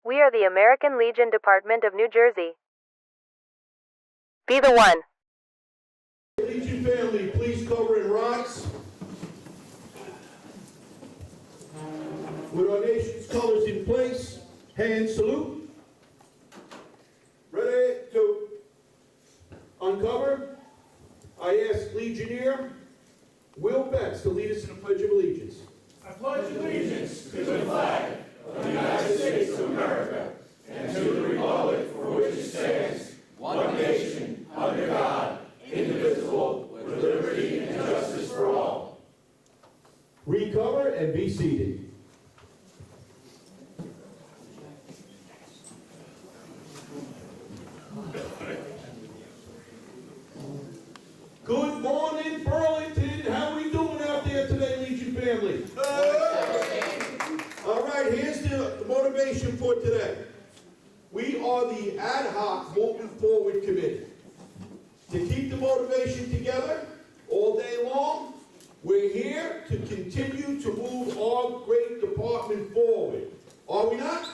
We are the American Legion Department of New Jersey. Be the one. Legion family, please cover and rise. With our nation's colors in place, hand salute. Ready to uncover. I ask Legionnaire Will Betts to lead us in the Pledge of Allegiance. I pledge allegiance to the flag of the United States of America and to the republic for which it stands, one nation, under God, indivisible, with liberty and justice for all. Recover and be seated. Good morning, Burlington. How are we doing out there today, Legion family? All right, here's the motivation for today. We are the ad hoc moving forward committee. To keep the motivation together all day long, we're here to continue to move our great department forward. Are we not?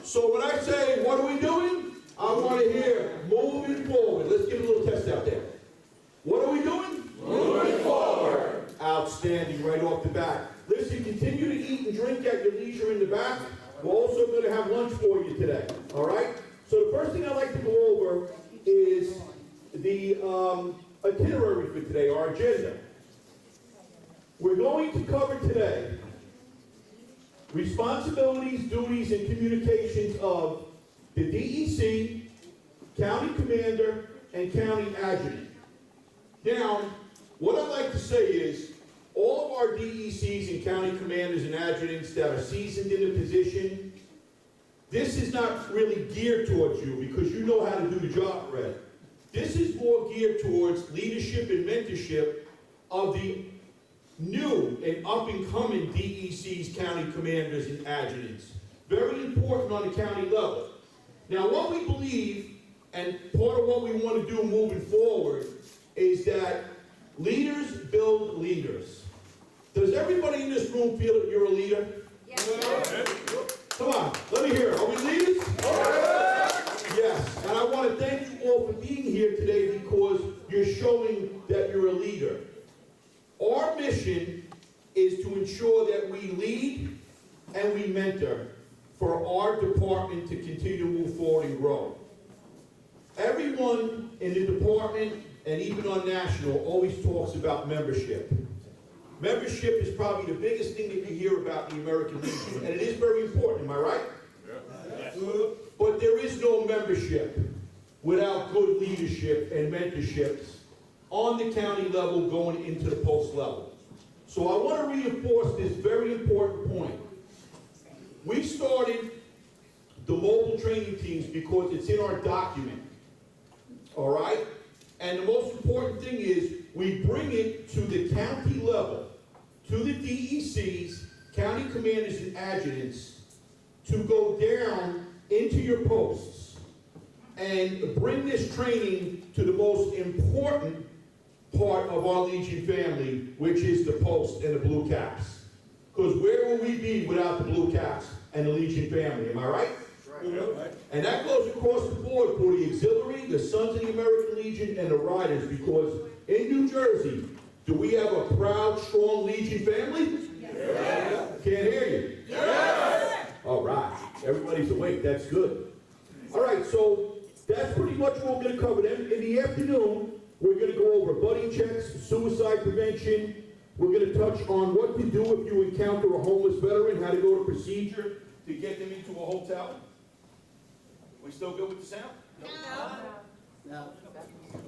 So when I say, what are we doing? I want to hear, moving forward. Let's give a little test out there. What are we doing? Moving forward. Outstanding, right off the bat. Listen, continue to eat and drink at your leisure in the back. We're also going to have lunch for you today, all right? So the first thing I'd like to go over is the itinerary for today, our agenda. We're going to cover today responsibilities, duties, and communications of the DEC, County Commander, and County Adjutant. Now, what I'd like to say is, all of our DECs and County Commanders and Adjutants that are seasoned in the position, this is not really geared towards you because you know how to do the job already. This is more geared towards leadership and mentorship of the new and up-and-coming DECs, County Commanders, and Adjutants. Very important on the county level. Now, what we believe, and part of what we want to do moving forward, is that leaders build leaders. Does everybody in this room feel that you're a leader? Yes. Come on, let me hear it. Are we leaders? Yes. And I want to thank you all for being here today because you're showing that you're a leader. Our mission is to ensure that we lead and we mentor for our department to continue to move forward and grow. Everyone in the department, and even on national, always talks about membership. Membership is probably the biggest thing that you hear about in the American Legion, and it is very important, am I right? Yes. But there is no membership without good leadership and mentorships on the county level going into the post level. So I want to reinforce this very important point. We started the mobile training teams because it's in our document, all right? And the most important thing is we bring it to the county level, to the DECs, county commanders and adjutants, to go down into your posts and bring this training to the most important part of our Legion family, which is the post and the blue caps. Because where will we be without the blue caps and the Legion family, am I right? Right. And that goes across the board for the auxiliary, the Sons of the American Legion, and the Riders, because in New Jersey, do we have a proud, strong Legion family? Yes. Can't hear you. Yes. All right. Everybody's awake. That's good. All right, so that's pretty much what we're going to cover. Then in the afternoon, we're going to go over buddy checks, suicide prevention. We're going to touch on what to do if you encounter a homeless veteran, how to go to procedure to get them into a hotel. We still good with the sound? No.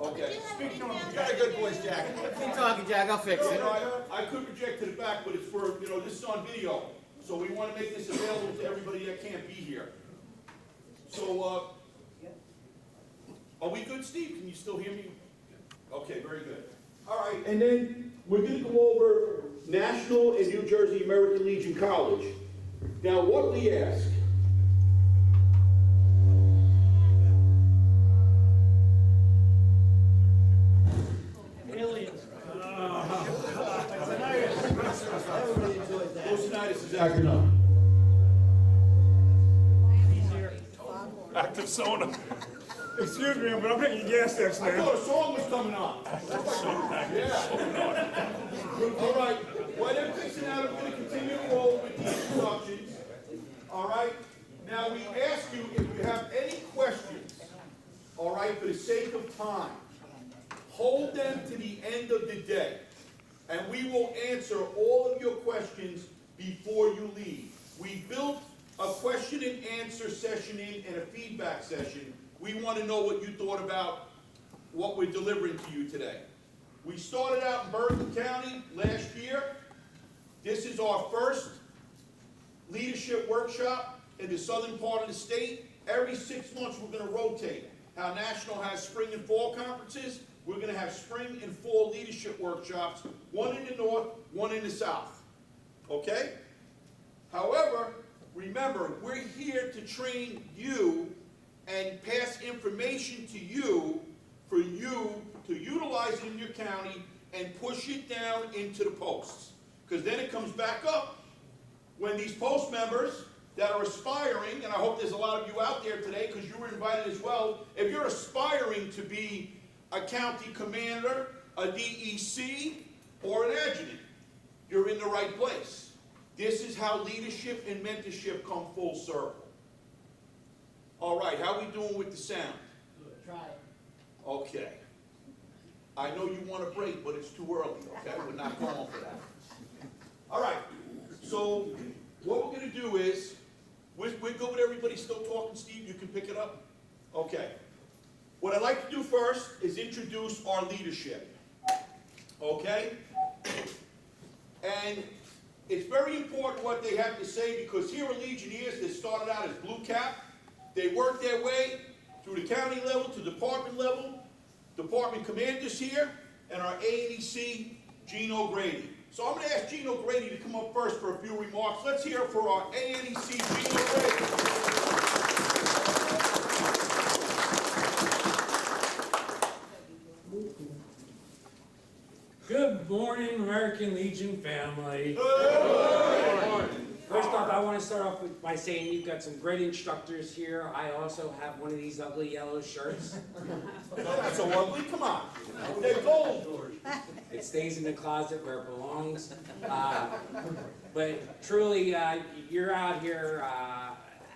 Okay. Speak on You got a good voice, Jack. Keep talking, Jack. I'll fix You it. know, I could project to the back, but it's for, this is on video. So we want to make this available to everybody that can't be here. So, are we good, Steve? Can you still hear me? Okay, very good. All right, and then we're going to go over National and New Jersey American Legion College. Now, what we ask, acting up. the soda. Excuse me, but I'm getting your gas tax I now. thought a song was coming on. Yeah. All right. While they're fixing that, I'm going to continue to roll with the instructions. All right. Now we ask you if you have any questions. All right, for the sake of time, hold them to the end of the day, and we will answer all of your questions before you leave. We built a question and answer session in and a feedback session. We want to know what you thought about what we're delivering to you today. We started out in Bergen County last year. This is our first leadership workshop in the southern part of the state. Every 6 months we're going to rotate. How National has spring and fall conferences, we're going to have spring and fall leadership workshops, one in the north, one in the south. Okay? However, remember, we're here to train you and pass information to you for you to utilize it in your county and push it down into the posts. Because then it comes back up when these post members that are aspiring, and I hope there's a lot of you out there today because you were invited as well, if you're aspiring to be a county commander, a DEC, or an adjutant, you're in the right place. This is how leadership and mentorship come full circle. All right, how we doing with the sound? Good. Try it. Okay. I know you want a break, but it's too early, okay? We're not going for that. All right, so what we're going to do is, we're good with everybody still talking, Steve? You can pick it up? Okay. What I'd like to do first is introduce our leadership, okay? And it's very important what they have to say because here are Legionnaires that started out as blue cap. They worked their way through the county level to department level, department commanders here, and our ANEC, Gene O'Grady. So I'm going to ask Gene O'Grady to come up first for a few remarks. Let's hear it for our ANEC, Gene O'Grady. Good morning, American Legion family. Good morning. First off, I want to start off by saying you've got some great instructors here. I also have one of these ugly yellow shirts. Not so ugly, come on. They're gold. It stays in the closet where it belongs. But truly, you're out here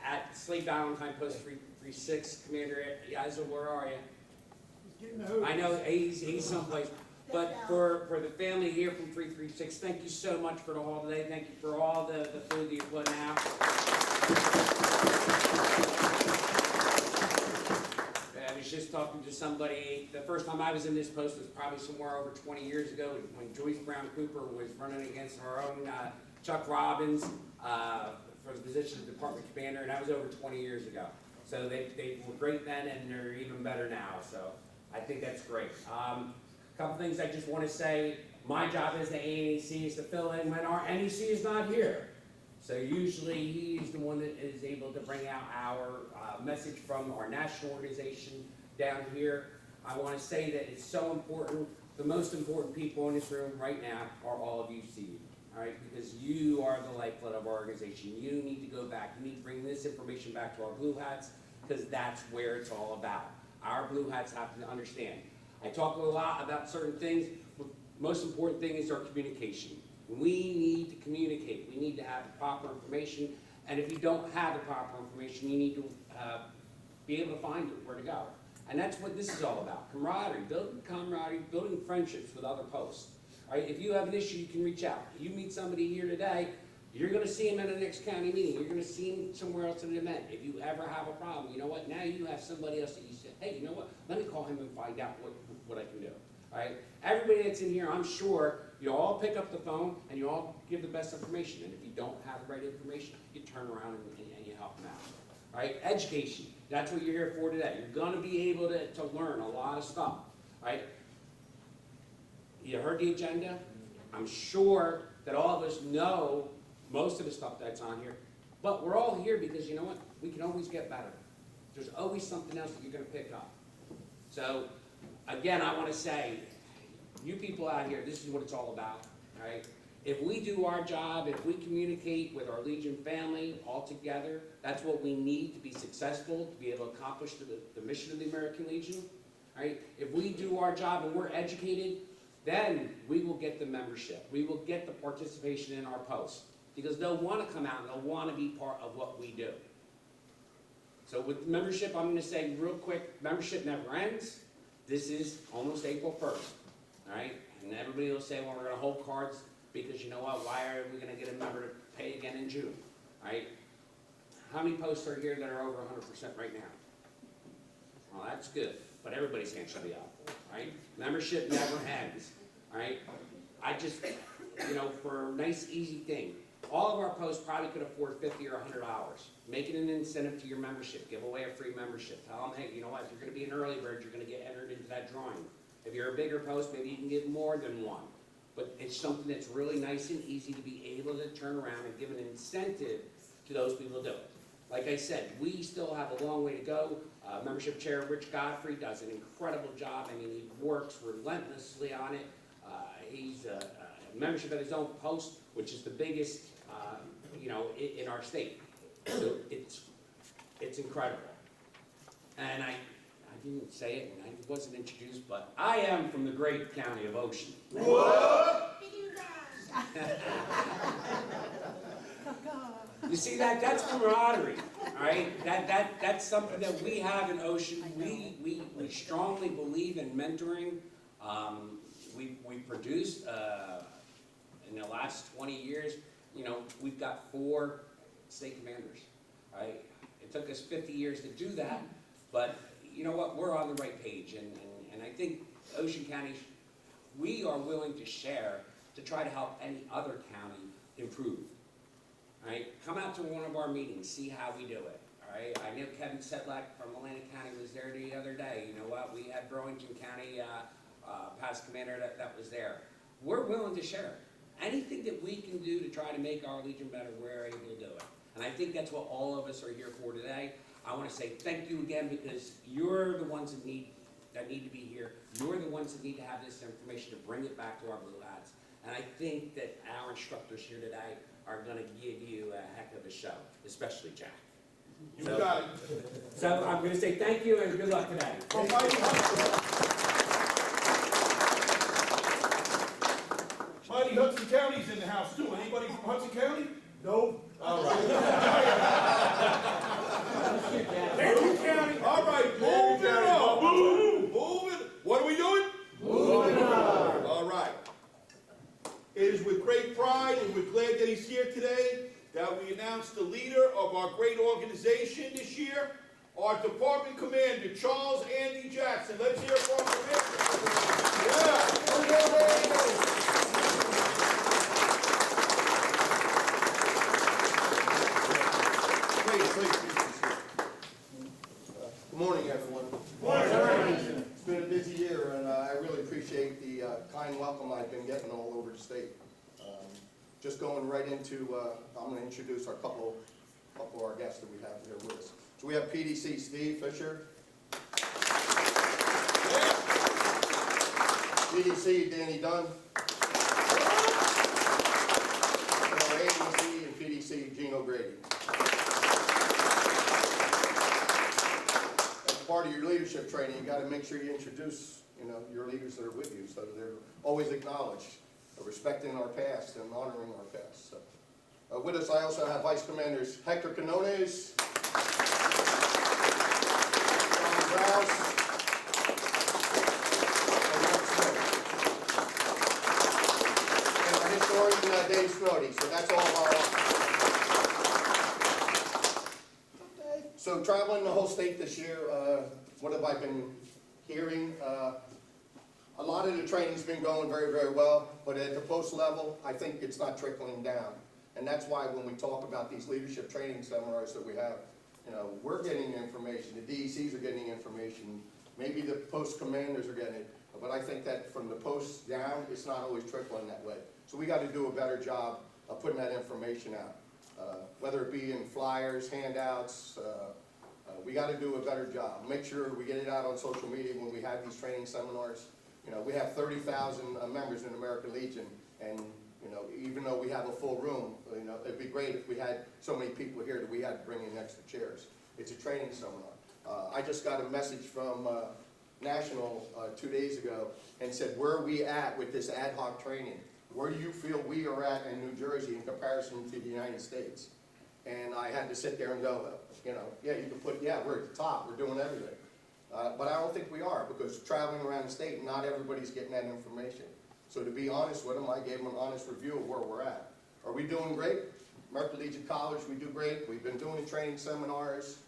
at Slate Valentine Post 336. Commander Yazoo, where are you? I know he's someplace. But for the family here from 336, thank you so much for the haul today. Thank you for all the food that you're putting out. I was just talking to somebody, the first time I was in this post was probably somewhere over 20 years ago when Joyce Brown Cooper was running against our own Chuck Robbins for the position of department commander, and that was over 20 years ago. So they were great then, and they're even better now. So I think that's great. Couple things I just want to say. My job as the ANEC is to fill in when our NEC is not here. So usually he's the one that is able to bring out our message from our national organization down here. I want to say that it's so important. The most important people in this room right now are all of you, Steve. All right, because you are the lifeblood of our organization. You need to go back. You need to bring this information back to our blue hats because that's where it's all about. Our blue hats have to understand. I talk a lot about certain things. The most important thing is our communication. We need to communicate. We need to have the proper information. And if you don't have the proper information, you need to be able to find it, where to go. And that's what this is all about. Camaraderie, building friendships with other posts. All right? If you have an issue, you can reach out. You meet somebody here today, you're going to see him at the next county meeting. You're going to see him somewhere else at an event. If you ever have a problem, you know what? Now you have somebody else that you say, hey, you know what? Let me call him and find out what I can do. All right? Everybody that's in here, I'm sure you all pick up the phone and you all give the best information. And if you don't have the right information, you turn around and you help them out. All right? Education. That's what you're here for today. You're going to be able to learn a lot of stuff. All right? You heard the agenda? I'm sure that all of us know most of the stuff that's on here. But we're all here because, you know what? We can always get better. There's always something else that you're going to pick up. So, again, I want to say, you people out here, this is what it's all about, right? If we do our job, if we communicate with our Legion family all together, that's what we need to be successful, to be able to accomplish the mission of the American Legion. Right? If we do our job and we're educated, then we will get the membership. We will get the participation in our posts. Because they'll want to come out and they'll want to be part of what we do. So with membership, I'm going to say real quick, membership never ends. This is almost April 1st. All right? And everybody will say, well, we're going to hold cards because you know what? Why are we going to get a member to pay again in June? All right? How many posts are here that are over 100% right now? Well, that's good. But everybody's hand should be up. All right? Membership never ends. All right? I just, you know, for a nice, easy thing, all of our posts probably could afford $50 or $100. Make it an incentive to your membership. Give away a free membership. Tell them, hey, you know what? If you're going to be an early bird, you're going to get entered into that drawing. If you're a bigger post, maybe you can give more than one. But it's something that's really nice and easy to be able to turn around and give an incentive to those people to do it. Like I said, we still have a long way to go. Membership Chair Rich Godfrey does an incredible job. I mean, he works relentlessly on it. He's a membership at his own post, which is the biggest, you know, in our state. So it's incredible. And I didn't say it, and I wasn't introduced, but I am from the great county of Ocean. What? You see that? That's camaraderie, all right? That's something that we have in Ocean. We strongly believe in mentoring. We produced, in the last 20 years, you know, we've got 4 state commanders, all right? It took us 50 years to do that, but you know what? We're on the right page, and I think Ocean County, we are willing to share to try to help any other county improve. All right, come out to one of our meetings, see how we do it. All right, I know Kevin Sedlak from Atlantic County was there the other day. You know what? We had Burlington County past commander that was there. We're willing to share. Anything that we can do to try to make our Legion better, we're able to do it. And I think that's what all of us are here for today. I want to say thank you again because you're the ones that need to be here. You're the ones that need to have this information to bring it back to our blue hats. And I think that our instructors here today are going to give you a heck of a show, especially Jack. You got it. So I'm going to say thank you and good luck today. Mighty Hudson County's in the house too. Anybody from Hudson County? No? All right. Thank you, County. All right, moving on. Moving. What are we doing? Moving on. All right. It is with great pride and we're glad that he's here today that we announce the leader of our great organization this year, our department commander, Charles Andy Jackson. Let's hear from him. Yeah. Good morning, everyone. It's been a busy year, and I really appreciate the kind welcome I've been getting all over the state. Just going right into, I'm going to introduce our couple of our guests that we have here with us. So we have PDC Steve Fisher, PDC Danny Dunn, and our ANEC and PDC Eugene O'Grady. Part of your leadership training, you got to make sure you introduce, your leaders that are with you, so they're always acknowledged, respecting our past and honoring our past. So, with us, I also have Vice Commanders Hector Canones, John Browse, and our historian Dave Snowdy. So that's all of our officers. So traveling the whole state this year, what have I been hearing? A lot of the training's been going very, very well, but at the post level, I think it's not trickling down. And that's why when we talk about these leadership training seminars that we have, we're getting information, the DECs are getting information, maybe the post commanders are getting it, but I think that from the posts down, it's not always trickling that way. So we got to do a better job of putting that information out. Whether it be in flyers, handouts, we got to do a better job. Make sure we get it out on social media when we have these training seminars. We have 30,000 members in American Legion, and You know, even though we have a full room, you know, it'd be great if we had so many people here that we had to bring in extra chairs. It's a training seminar. I just got a message from National 2 days ago and said, where are we at with this ad hoc training? Where do you feel we are at in New Jersey in comparison to the United States? And I had to sit there and go, you know, yeah, you can put, yeah, we're at the top, we're doing everything. But I don't think we are, because traveling around the state, not everybody's getting that information. So to be honest with them, I gave them an honest review of where we're at. Are we doing great? American Legion College, we do great. We've been doing training seminars.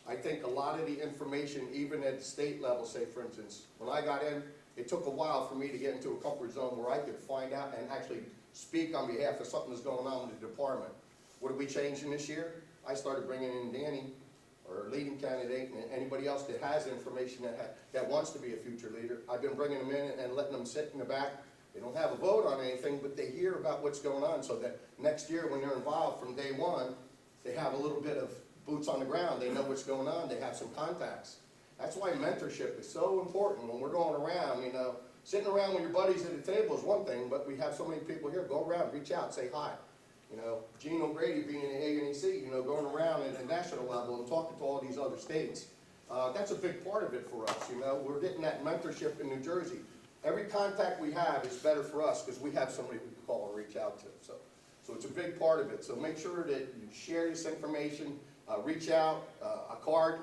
I think a lot of the information, even at the state level, say for instance, when I got in, it took a while for me to get into a comfort zone where I could find out and actually speak on behalf of something that's going on with the department. What are we changing this year? I started bringing in Danny, or leading candidate, and anybody else that has information that wants to be a future leader. I've been bringing them in and letting them sit in the back. They don't have a vote on anything, but they hear about what's going on, so that next year when they're involved from day one, they have a little bit of boots on the ground. They know what's going on. They have some contacts. That's why mentorship is so important when we're going around. You know, sitting around with your buddies at the table is one thing, but we have so many people here. Go around, reach out, say hi. You know, Gene O'Grady being in ANEC, you know, going around at the national level and talking to all these other states. That's a big part of it for us. You know, we're getting that mentorship in New Jersey. Every contact we have is better for us because we have somebody we can call and reach out to. So it's a big part of it. So make sure that you share this information, reach out, a card,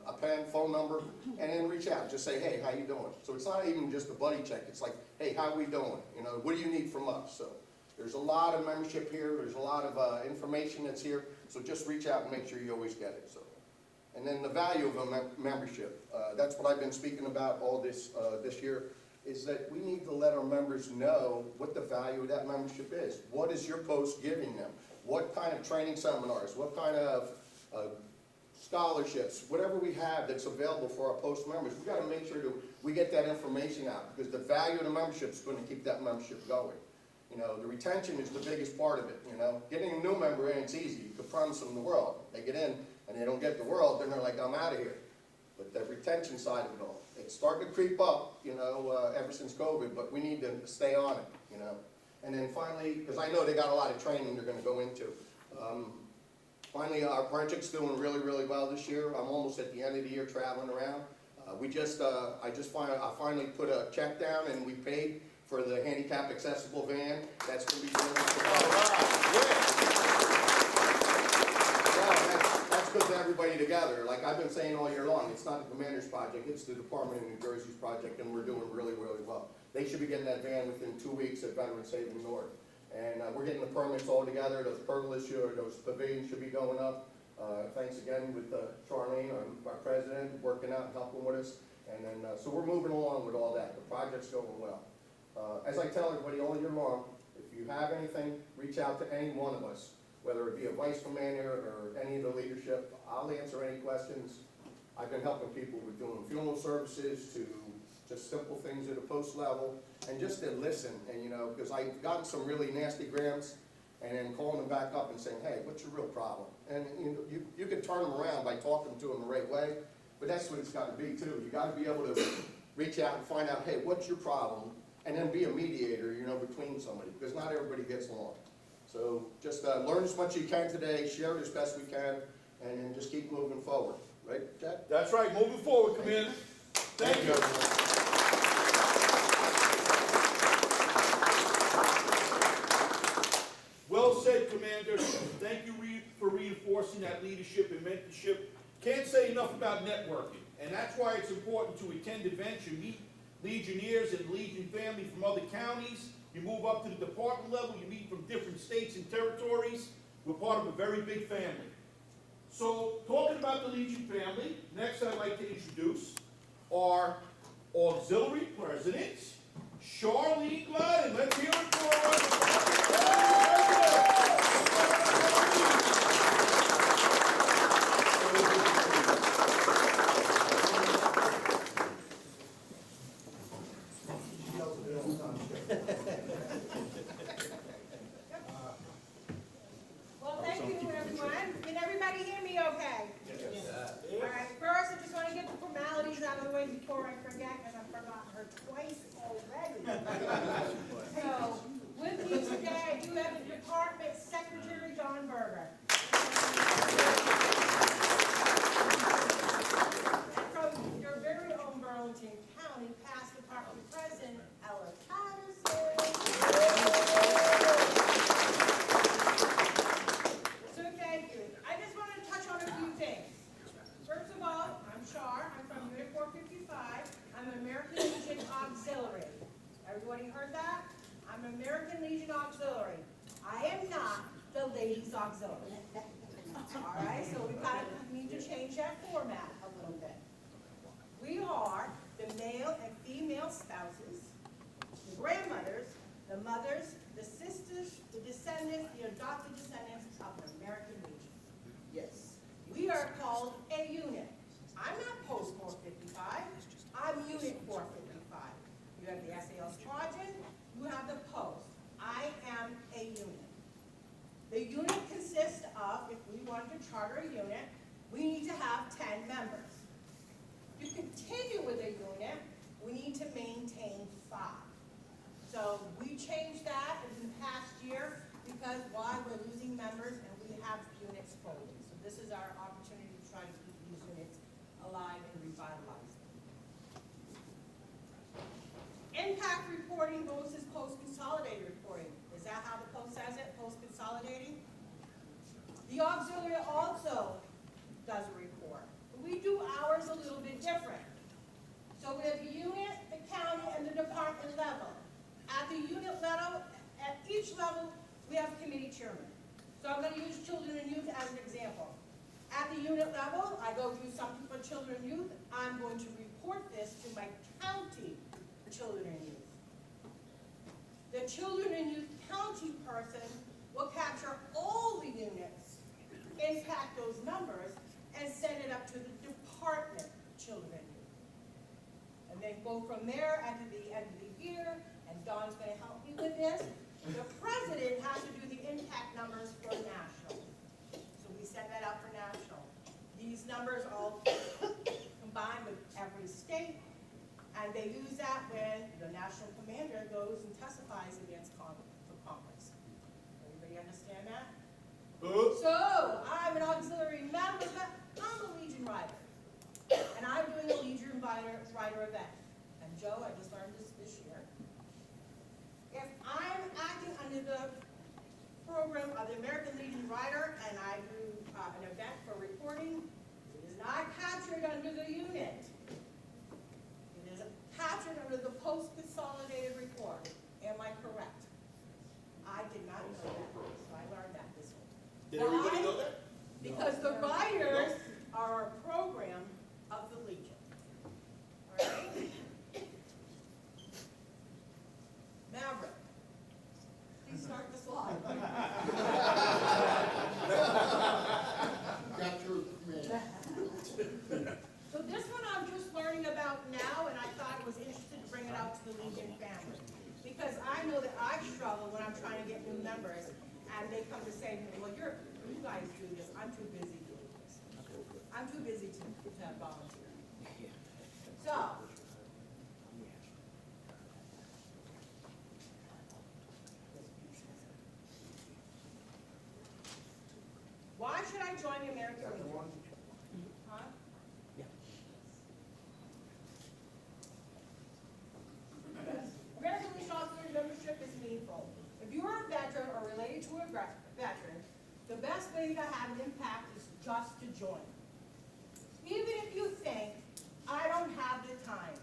a pen, phone number, and then reach out. Just say, hey, how you doing? So it's not even just a buddy check. It's like, hey, how are we doing? You know, what do you need from us? So there's a lot of membership here. There's a lot of information that's here. So just reach out and make sure you always get it. So, and then the value of a membership. That's what I've been speaking about all this year. Is that we need to let our members know what the value of that membership is. What is your post giving them? What kind of training seminars? What kind of scholarships? Whatever we have that's available for our post members, we got to make sure that we get that information out, because the value of the membership is going to keep that membership going. You know, the retention is the biggest part of it. You know, getting a new member in, it's easy. You can promise them the world. They get in and they don't get the world, then they're like, I'm out of here. But the retention side of it all, it's starting to creep up, you know, ever since COVID, but we need to stay on it, you know. And then finally, because I know they got a lot of training they're going to go into. Finally, our project's doing really, really well this year. I'm almost at the end of the year traveling around. I finally put a check down and we paid for the handicap accessible van. That's going to be that's good to everybody together. Like I've been saying all year long, it's not the Commander's project, it's the Department of New Jersey's project, and we're doing really, really well. They should be getting that van within 2 weeks at Veterans Saving North. And we're getting the permits all together. Those pergolas, those pavilions should be going up. Thanks again with Charline, our president, working out and helping with us. And then, so we're moving along with all that. The project's going well. As I tell everybody all year long, if you have anything, reach out to any one of us, whether it be a vice commander or any of the leadership. I'll answer any questions. I've been helping people with doing funeral services to just simple things at a post level, and just to listen. And you know, because I've gotten some really nasty grams, and then calling them back up and saying, hey, what's your real problem? And you know, you can turn them around by talking to them the right way, but that's what it's got to be too. You got to be able to reach out and find out, hey, what's your problem? And then be a mediator, you know, between somebody, because not everybody gets along. So just learn as much as you can today, share it as best we can, and then just keep moving forward. Right, Jack? That's right, moving forward, Commander. Thank you. Well said, Commander. Thank you for reinforcing that leadership and mentorship. Can't say enough about networking, and that's why it's important to attend events. You meet Legionnaires and Legion family from other counties. You move up to the department level. You meet from different states and territories. We're part of a very big family. So, talking about the Legion family, next I'd like to introduce our auxiliary presidents, Charline Gladden. Let's hear it for our Well, thank you, everyone. Can everybody hear me okay? All right, first, I just want to get the formalities out of the way before I forget, because I've forgotten her twice already. I'm American Legion Auxiliary. I am not the Ladies Auxiliary. All right, so we kind of need to change that format a little bit. We are the male and female spouses, the grandmothers, the mothers, the sisters, the descendants, the adopted descendants of the American Legion. Yes. We are called a unit. I'm not Post 455, I'm Unit 455. You have the SAL Squadron, you have the Post. I am a unit. The unit consists of, if we wanted to charter a unit, we need to have 10 members. To continue with a unit, we need to maintain 5. So we changed that in the past year because why we're losing members and we have units folding. So this is our opportunity to try to keep these units alive and revitalize them. Impact reporting versus post-consolidated reporting. Is that how the Post says it, post-consolidating? The auxiliary also does a report. But we do ours a little bit different. So we have the unit, the county, and the department level. At the unit level, at each level, we have committee chairman. So I'm going to use children and youth as an example. At the unit level, I go do something for children and youth. I'm going to report this to my county children and youth. The children and youth county person will capture all the units, impact those numbers, and send it up to the department children and youth. And then go from there at the end of the year, and Dawn's going to help me with this. The president has to do the impact numbers for national. So we send that out for national. These numbers all combined with every state, and they use that when the national commander goes and testifies against Congress. Everybody understand that? So, I'm an auxiliary member, but I'm a Legion rider. And I'm doing a Legion rider event. And Joe, I just learned this year. If I'm acting under the program of the American Legion Rider and I do an event for reporting, it is not captured under the unit. It is captured under the post-consolidated report. Am I correct? I did not know that, so I learned that this week. Did everybody know that? Because the riders are a program of the Legion. All right? Maverick, please start the slide. Got your command. So this one I'm just learning about now, and I thought it was interesting to bring it out to the Legion family. Because I know that I struggle when I'm trying to get new members, and they come to say to me, well, you guys do this, I'm too busy doing this. I'm too busy to volunteer. So, why should I join the American Legion? Huh? American Legion Auxiliary membership is meaningful. If you are a veteran or related to a veteran, the best way to have an impact is just to join. Even if you think, I don't have the time,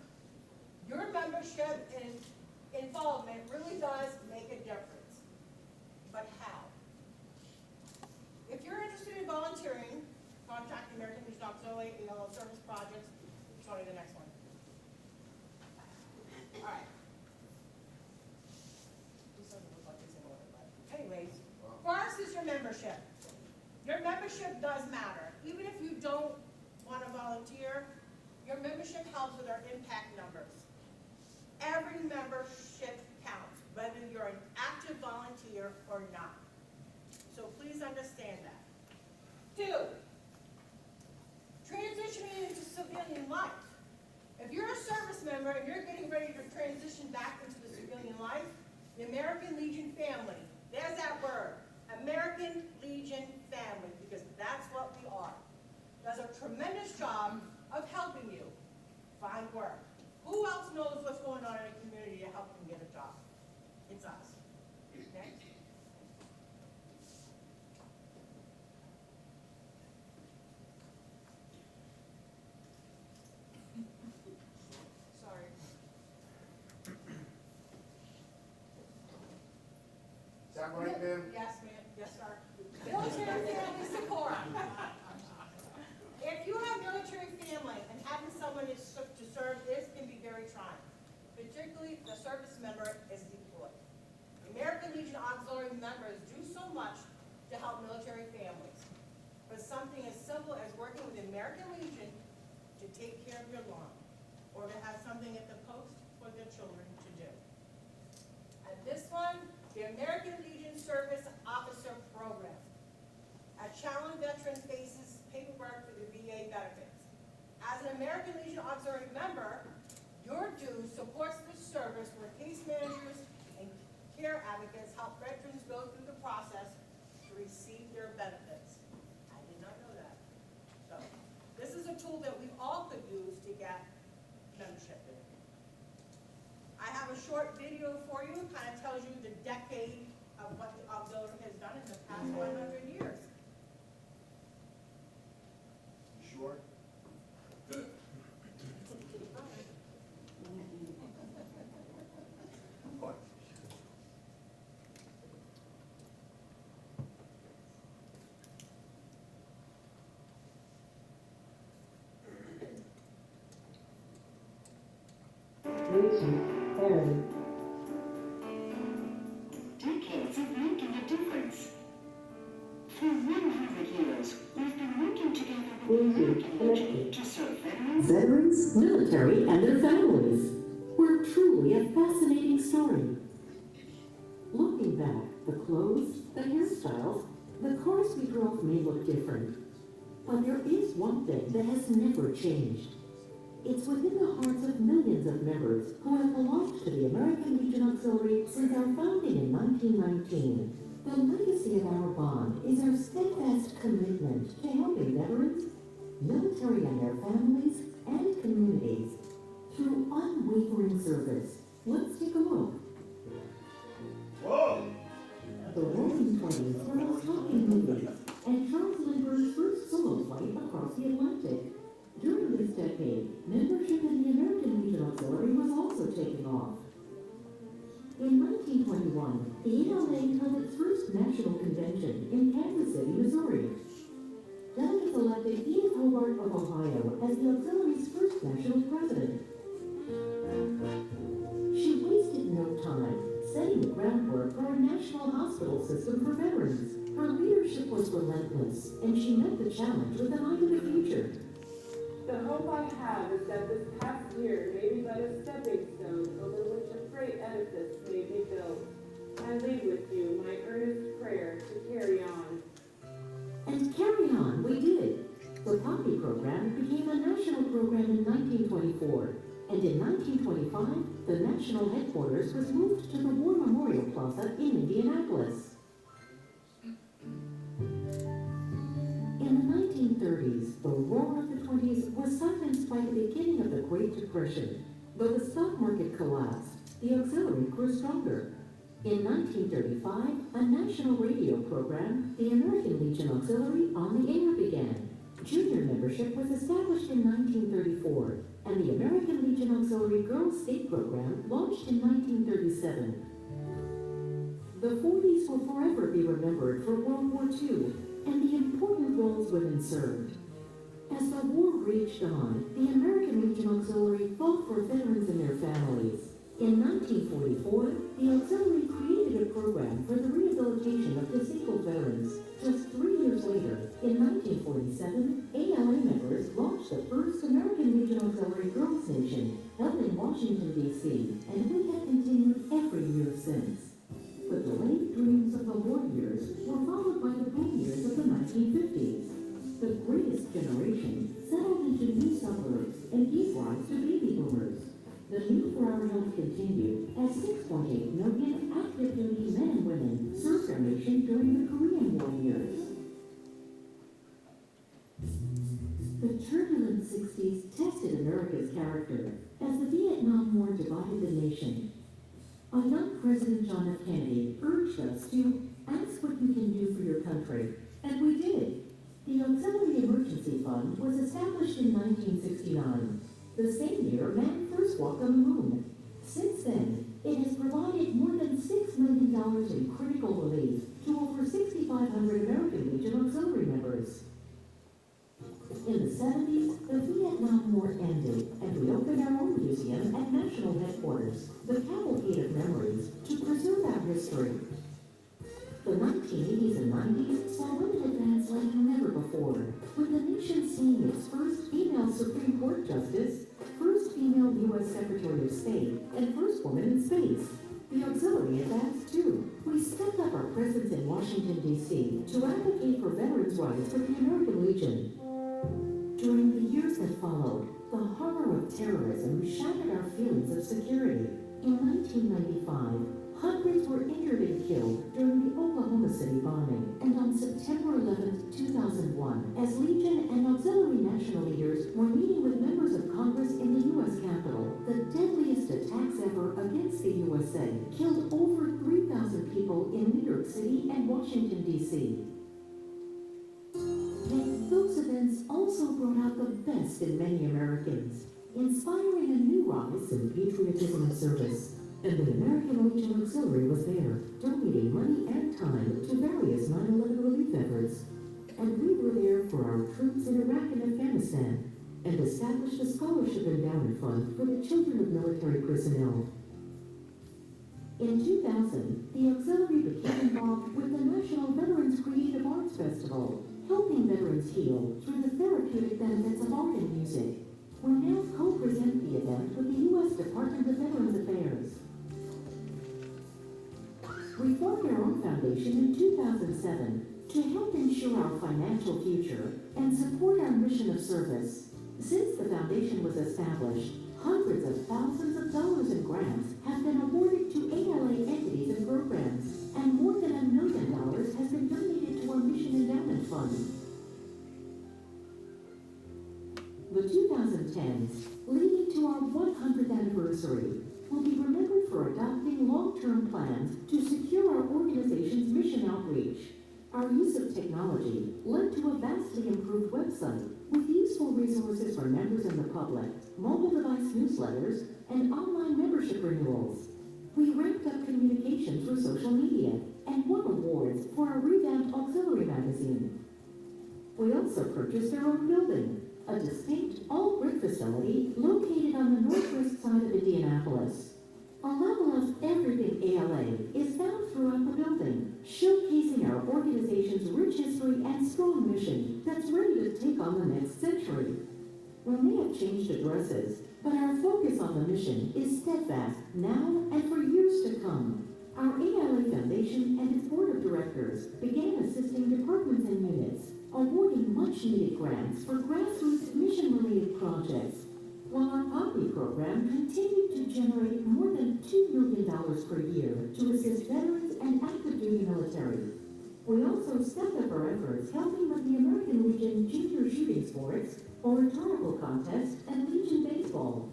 your membership and involvement really does make a difference. But how? If you're interested in volunteering, contact the American Legion Auxiliary Service Projects. Show me the next one. All right. This doesn't look like it's in order, but anyways, first is your membership. Your membership does matter. Even if you don't want to volunteer, your membership helps with our impact numbers. Every membership counts, whether you're an active volunteer or not. So please understand that. 2, transitioning into civilian life. If you're a service member and you're getting ready to transition back into the civilian life, the American Legion family, there's that word, American Legion family, because that's what we are, does a tremendous job of helping you find work. Who else knows what's going on in a community to help them get a job? It's us. Next. Sorry. that right, ma'am? Yes, ma'am, yes, sir. Military family support. If you have military family and having someone to serve, this can be very trying. Particularly if the service member is deployed. American Legion Auxiliary members do so much to help military families. But something as simple as working with the American Legion to take care of your lawn, or to have something at the post for the children to do. And this one, the American Legion Service Officer Program. A Charline veteran faces paperwork for the VA benefits. As an American Legion Auxiliary member, your dues supports the service where case managers and care advocates help veterans go through the process to receive their benefits. I did not know that. So, this is a tool that we all could use to get membership in. I have a short video for you, kind of tells you the decade of what the auxiliary has done in the past 100 years. Sure. Decades of making a difference. For 100 years, we've been working together with American Legion to serve veterans, military, and their families. We're truly a fascinating story. Looking back, the clothes, the hairstyles, the cars we drove may look different. But there is one thing that has never changed. It's within the hearts of millions of members who have belonged to the American Legion Auxiliary since our founding in 1919. The legacy of our bond is our steadfast commitment to helping veterans, military and their families, and communities through unwavering service. Let's take a look. Whoa! The Roaring Twenties were a talking movies, and Charles Lindbergh's first solo flight across the Atlantic. During this decade, membership in the American Legion Auxiliary was also taking off. In 1921, the ANEC held its first national convention in Kansas City, Missouri. Delegates elected Edith Hobart of Ohio as the auxiliary's first national president. She wasted no time setting the groundwork for a national hospital system for veterans. Her leadership was relentless, and she met the challenge with an eye to the future. The hope I have is that this past year may be but a stepping stone over which a great edifice may be built. I leave with you my earnest prayer to carry on. And carry on, we did. The Poppy program became a national program in 1924, and in 1925, the national headquarters was moved to the War Memorial Plaza in Indianapolis. In the 1930s, the roar of the 20s was silenced by the beginning of the Great Depression. Though the stock market collapsed, the auxiliary grew stronger. In 1935, a national radio program, the American Legion Auxiliary on the Air, began. Junior membership was established in 1934, and the American Legion Auxiliary Girls State Program launched in 1937. The 40s will forever be remembered for World War II and the important roles women served. As the war raged on, the American Legion Auxiliary fought for veterans and their families. In 1944, the auxiliary created a program for the rehabilitation of disabled veterans. Just 3 years later, in 1947, ALA members launched the first American Legion Auxiliary Girls Nation, held in Washington, D.C., and we have continued every year since. The delayed dreams of the war years were followed by the boom years of the 1950s. The greatest generation settled into new suburbs and gave rise to baby boomers. The need for our health continued as 6.8 million active duty men and women served our nation during the Korean War years. The turbulent 60s tested America's character as the Vietnam War divided the nation. A young President John F. Kennedy urged us to ask what we can do for your country, and we did. The Auxiliary Emergency Fund was established in 1969. The same year, man first walked on the moon. Since then, it has provided more than $6 million in critical relief 500 American Legion Auxiliary members. In the 70s, the Vietnam War ended, and we opened our own museum at national headquarters, the Cavalcade of Memories, to preserve our history. The 1980s and 90s saw women advance like never before, with the nation seeing its first female Supreme Court Justice, first female U.S. Secretary of State, and first woman in space. The auxiliary advanced too. We stepped up our presence in Washington, D.C. to advocate for veterans' rights with the American Legion. During the years that followed, the horror of terrorism shattered our feelings of security. In 1995, hundreds were injured and killed during the Oklahoma City bombing, and on September 11, 2001, as Legion and auxiliary national leaders were meeting with members of Congress in the U.S. Capitol, the deadliest attacks ever against the USA killed over 3,000 people in New York City and Washington, D.C. Yet those events also brought out the best in many Americans, inspiring a new rise in patriotism and service. And the American Legion Auxiliary was there, donating money and time to various 9/11 relief efforts. And we were there for our troops in Iraq and Afghanistan, and established a scholarship endowment fund for the children of military personnel. In 2000, the auxiliary became involved with the National Veterans Creative Arts Festival, helping veterans heal through the therapeutic benefits of art and music. We now co-present the event with the U.S. Department of Veterans Affairs. We formed our own foundation in 2007 to help ensure our financial future and support our mission of service. Since the foundation was established, hundreds of thousands of dollars in grants have been awarded to ALA entities and programs, and more than $1 million has been donated to our Mission Endowment Fund. The 2010s, leading to our 100th anniversary, will be remembered for adopting long-term plans to secure our organization's mission outreach. Our use of technology led to a vastly improved website with useful resources for members and the public, mobile device newsletters, and online membership renewals. We ramped up communication through social media and won awards for our revamped auxiliary magazine. We also purchased our own building, a distinct all-brick facility located on the northwest side of Indianapolis. A level of everything ALA is found throughout the building, showcasing our organization's rich history and strong mission that's ready to take on the next century. We may have changed addresses, but our focus on the mission is steadfast now and for years to come. Our ALA Foundation and its board of directors began assisting departments and units, awarding much-needed grants for grassroots mission-related projects, while our Poppy program continued to generate more than $2 million per year to assist veterans and active-duty military. We also stepped up our efforts helping with the American Legion Junior Shooting Sports, Oratorical Contest, and Legion Baseball.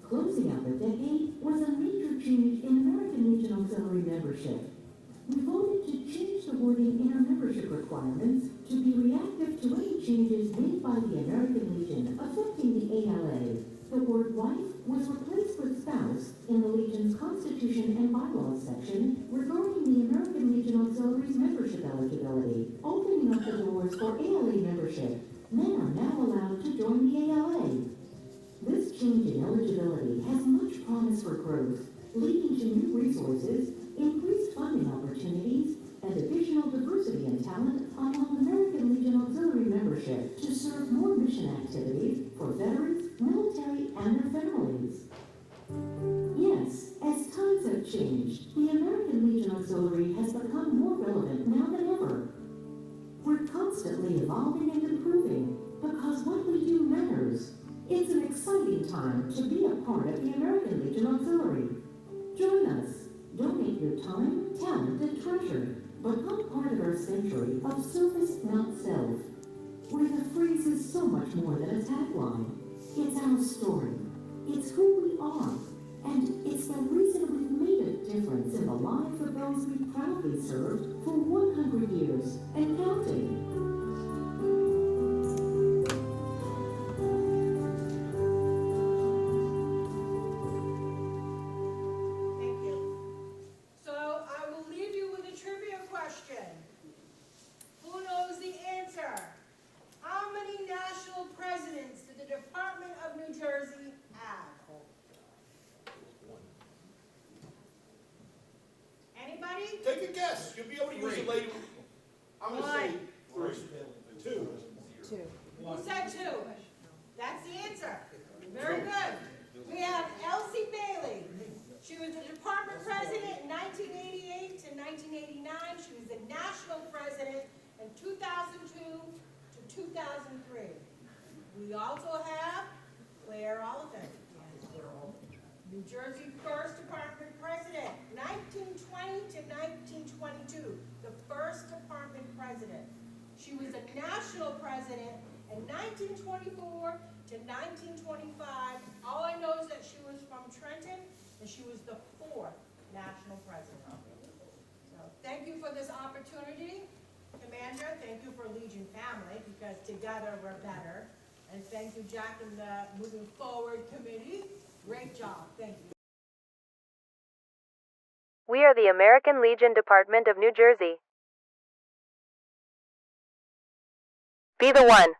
Closing out the decade was a major change in American Legion Auxiliary membership. We voted to change the wording in our membership requirements to be reactive to any changes made by the American Legion affecting the ALA. The word wife was replaced with spouse in the Legion's Constitution and Bylaws section regarding the American Legion Auxiliary's membership eligibility, opening up the doors for ALA membership. Men are now allowed to join the ALA. This change in eligibility has much promise for growth, leading to new resources, increased funding opportunities, and additional diversity and talent among American Legion Auxiliary membership to serve more mission activities for veterans, military, and their families. Yes, as times have changed, the American Legion Auxiliary has become more relevant now than ever. We're constantly evolving and improving because what we do matters. It's an exciting time to be a part of the American Legion Auxiliary. Join us. Donate your time, talent, and treasure. Become part of our century of service, not self. Where the phrase is so much more than a tagline. It's our story. It's who we are. And it's the reason we've made a difference in the lives of those we proudly served for 100 years and counting. Thank you. So I will leave you with a trivia question. Take a guess. You'll be able to use it later. I'm going to say two. Who said two? That's the answer. Very good. We have Elsie Bailey. She was the department president in 1988 to 1989. She was the national president in 2002 to 2003. We also have Claire Oliphant, New Jersey first department president, 1920 to 1922, the first department president. She was a national president in 1924 to 1925. All I know is that she was from Trenton, and she was the fourth national president. So thank you for this opportunity. Commander, thank you for Legion family, because together we're better. And thank you, Jack, and the Moving Forward Committee. Great job. Thank you. We are the American Legion Department of New Jersey. Be the one.